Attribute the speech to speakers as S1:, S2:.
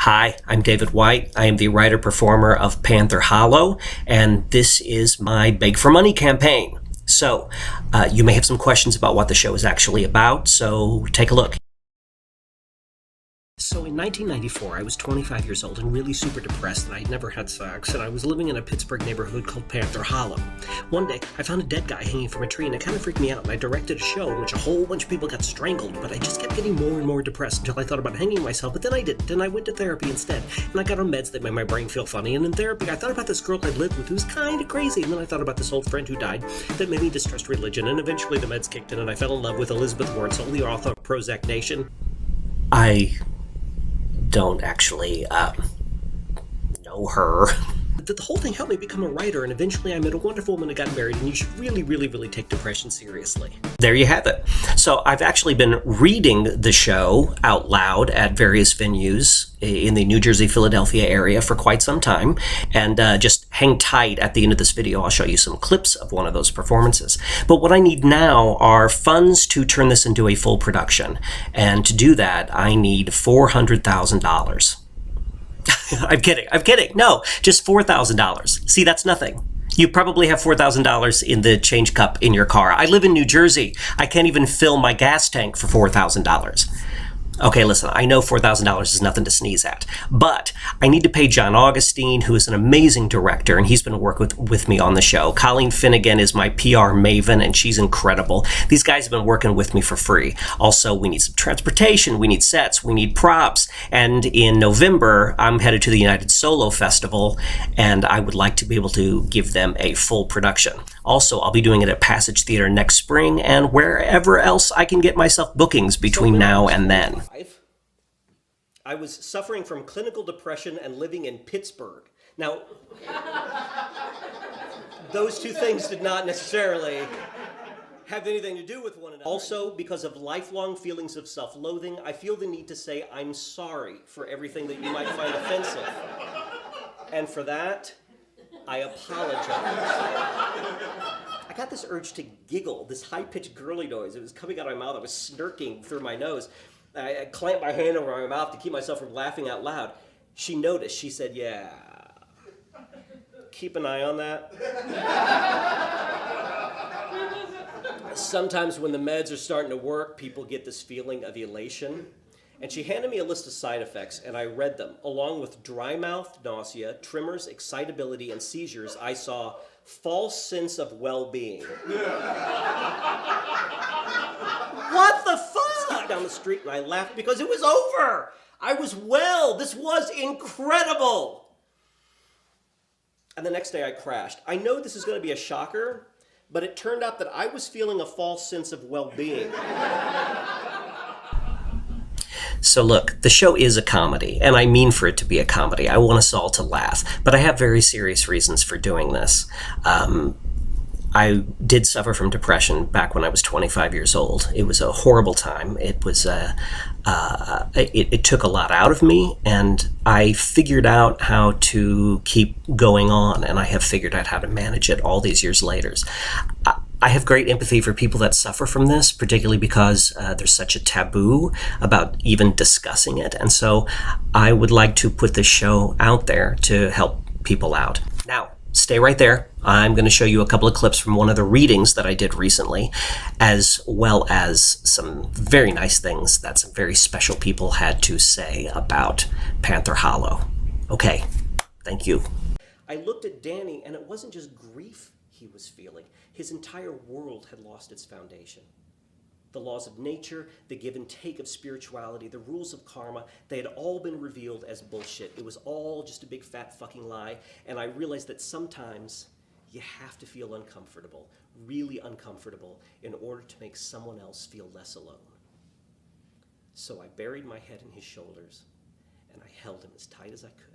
S1: Hi, I'm David White. I am the writer-performer of Panther Hollow, and this is my Beg for Money campaign. So, you may have some questions about what the show is actually about, so take a look. So in 1994, I was 25 years old and really super depressed, and I'd never had sex, and I was living in a Pittsburgh neighborhood called Panther Hollow. One day, I found a dead guy hanging from a tree, and it kind of freaked me out, and I directed a show in which a whole bunch of people got strangled, but I just kept getting more and more depressed until I thought about hanging myself, but then I didn't, and I went to therapy instead, and I got on meds that made my brain feel funny, and in therapy, I thought about this girl I'd lived with who was kind of crazy, and then I thought about this old friend who died that made me distrust religion, and eventually the meds kicked in, and I fell in love with Elizabeth Wurtzel, the author of Prozac Nation. I don't actually know her. The whole thing helped me become a writer, and eventually I met a wonderful woman and got married, and you should really take depression seriously. There you have it. So I've actually been reading the show out loud at various venues in the New Jersey, Philadelphia area for quite some time, and just hang tight. At the end of this video, I'll show you some clips of one of those performances. But what I need now are funds to turn this into a full production, and to do that, I need $400,000. I'm kidding. No, just $4,000. See, that's nothing. You probably have $4,000 in the change cup in your car. I live in New Jersey. I can't even fill my gas tank for $4,000. Okay, listen, I know $4,000 is nothing to sneeze at, but I need to pay John Augustine, who is an amazing director, and he's been working with me on the show. Colleen Finnegan is my PR maven, and she's incredible. These guys have been working with me for free. Also, we need some transportation, we need sets, we need props, and in November, I'm headed to the United Solo Festival, and I would like to be able to give them a full production. Also, I'll be doing it at Passage Theater next spring, and wherever else I can get myself bookings between now and then. I was suffering from clinical depression and living in Pittsburgh. Now, those two things did not necessarily have anything to do with one another. Also, because of lifelong feelings of self-loathing, I feel the need to say I'm sorry for everything that you might find offensive. And for that, I apologize. I got this urge to giggle, this high-pitched girly noise. It was coming out of my mouth. I was snirking through my nose. I clamped my hand over my mouth to keep myself from laughing out loud. She noticed. She said, "Yeah, keep an eye on that." Sometimes when the meds are starting to work, people get this feeling of elation. And she handed me a list of side effects, and I read them. Along with dry mouth, nausea, tremors, excitability, and seizures, I saw false sense of well-being. What the fuck? Down the street, and I laughed because it was over. I was well. This was incredible. And the next day I crashed. I know this is going to be a shocker, but it turned out that I was feeling a false sense of well-being. So look, the show is a comedy, and I mean for it to be a comedy. I want us all to laugh, but I have very serious reasons for doing this. I did suffer from depression back when I was 25 years old. It was a horrible time. It was it took a lot out of me, and I figured out how to keep going on, and I have figured out how to manage it all these years later. I have great empathy for people that suffer from this, particularly because there's such a taboo about even discussing it, and so I would like to put this show out there to help people out. Now, stay right there. I'm going to show you a couple of clips from one of the readings that I did recently, as well as some very nice things that some very special people had to say about Panther Hollow. Okay, thank you. I looked at Danny, and it wasn't just grief he was feeling. His entire world had lost its foundation. The laws of nature, the give and take of spirituality, the rules of karma, they had all been revealed as bullshit. It was all just a big fat fucking lie, and I realized that sometimes you have to feel uncomfortable, really uncomfortable, in order to make someone else feel less alone. So I buried my head in his shoulders, and I held him as tight as I could.